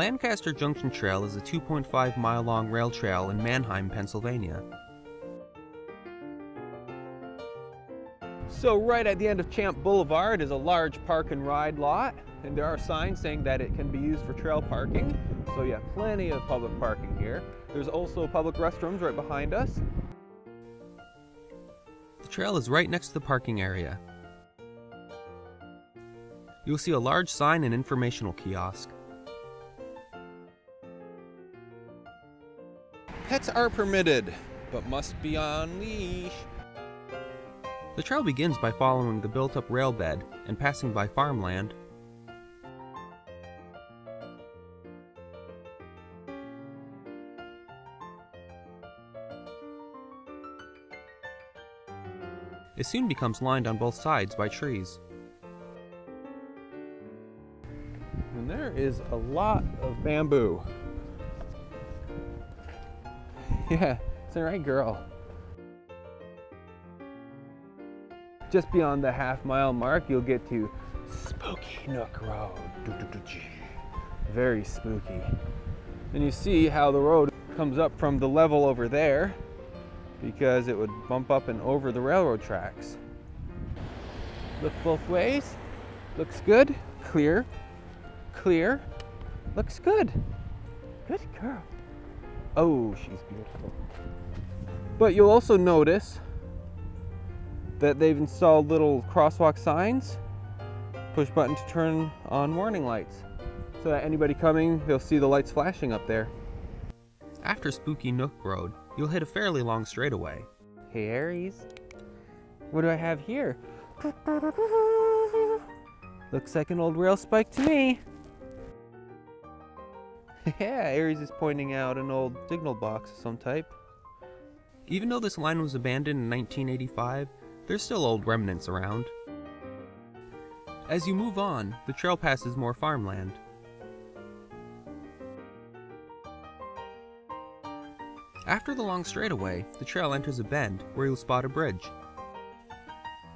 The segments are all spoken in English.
The Lancaster Junction Trail is a 2.5-mile-long rail trail in Manheim, Pennsylvania. So right at the end of Champ Boulevard is a large park and ride lot, and there are signs saying that it can be used for trail parking. So yeah, plenty of public parking here. There's also public restrooms right behind us. The trail is right next to the parking area. You'll see a large sign and informational kiosk. Pets are permitted, but must be on leash. The trail begins by following the built-up rail bed and passing by farmland. It soon becomes lined on both sides by trees. And there is a lot of bamboo. Yeah, it's the right girl. Just beyond the half-mile mark, you'll get to Spooky Nook Road. Very spooky. And you see how the road comes up from the level over there, because it would bump up and over the railroad tracks. Look both ways. Looks good. Clear. Clear. Looks good. Good girl. Oh, she's beautiful. But you'll also notice that they've installed little crosswalk signs, push button to turn on warning lights, so that anybody coming, they'll see the lights flashing up there. After Spooky Nook Road, you'll hit a fairly long straightaway. Hey Aries, what do I have here? Looks like an old rail spike to me. Yeah, Aries is pointing out an old signal box of some type. Even though this line was abandoned in 1985, there's still old remnants around. As you move on, the trail passes more farmland. After the long straightaway, the trail enters a bend where you'll spot a bridge.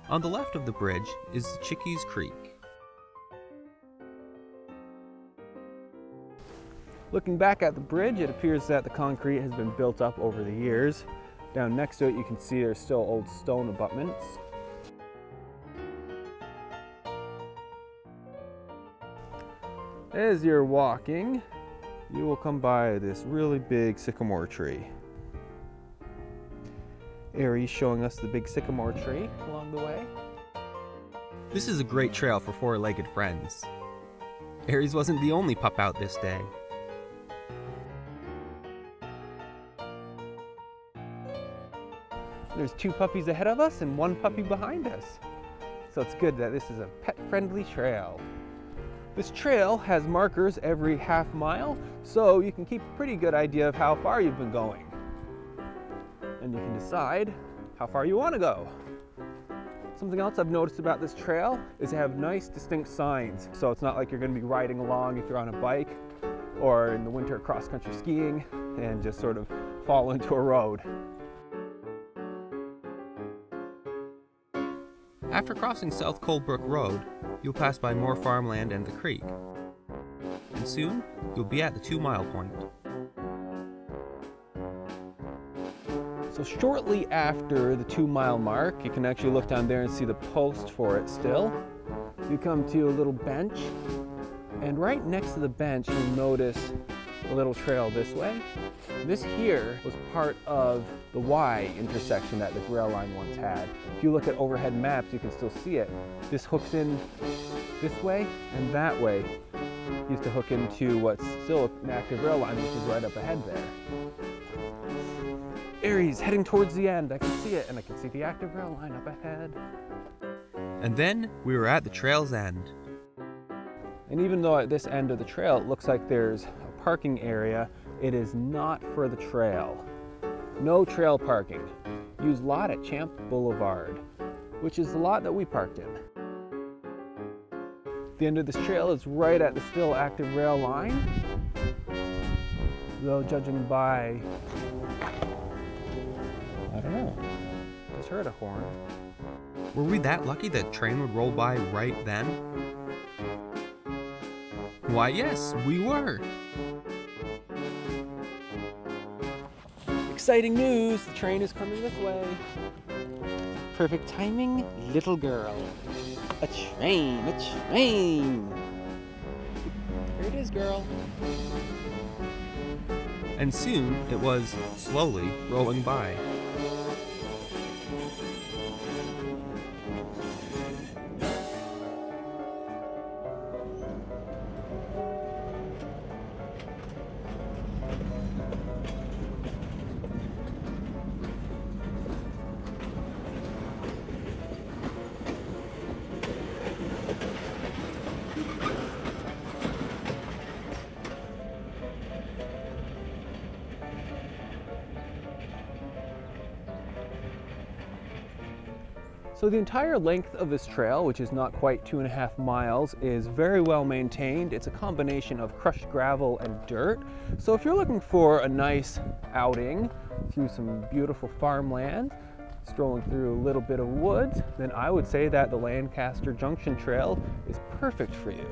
On the left of the bridge is Chickies Creek. Looking back at the bridge, it appears that the concrete has been built up over the years. Down next to it, you can see there's still old stone abutments. As you're walking, you will come by this really big sycamore tree. Aries showing us the big sycamore tree along the way. This is a great trail for four-legged friends. Aries wasn't the only pup out this day. There's two puppies ahead of us and one puppy behind us. So it's good that this is a pet-friendly trail. This trail has markers every half mile, so you can keep a pretty good idea of how far you've been going. And you can decide how far you want to go. Something else I've noticed about this trail is they have nice distinct signs. So it's not like you're going to be riding along if you're on a bike or in the winter cross-country skiing and just sort of fall into a road. After crossing South Colebrook Road, you'll pass by more farmland and the creek. And soon, you'll be at the 2-mile point. So shortly after the 2-mile mark, you can actually look down there and see the post for it still. You come to a little bench, and right next to the bench, you'll notice a little trail this way. This here was part of the Y intersection that the rail line once had. If you look at overhead maps, you can still see it. This hooks in this way and that way. Used to hook into what's still an active rail line, which is right up ahead there. Aries, heading towards the end. I can see it, and I can see the active rail line up ahead. And then we were at the trail's end. And even though at this end of the trail it looks like there's a parking area, it is not for the trail. No trail parking. Use lot at Champ Boulevard, which is the lot that we parked in. The end of this trail is right at the still active rail line. Though judging by, I don't know, just heard a horn. Were we that lucky that train would roll by right then? Why yes, we were! exciting news! The train is coming this way. Perfect timing, little girl. A train, a train! Here it is, girl. And soon it was slowly rolling by. So the entire length of this trail, which is not quite 2.5 miles, is very well maintained. It's a combination of crushed gravel and dirt. So if you're looking for a nice outing through some beautiful farmland, strolling through a little bit of woods, then I would say that the Lancaster Junction Trail is perfect for you.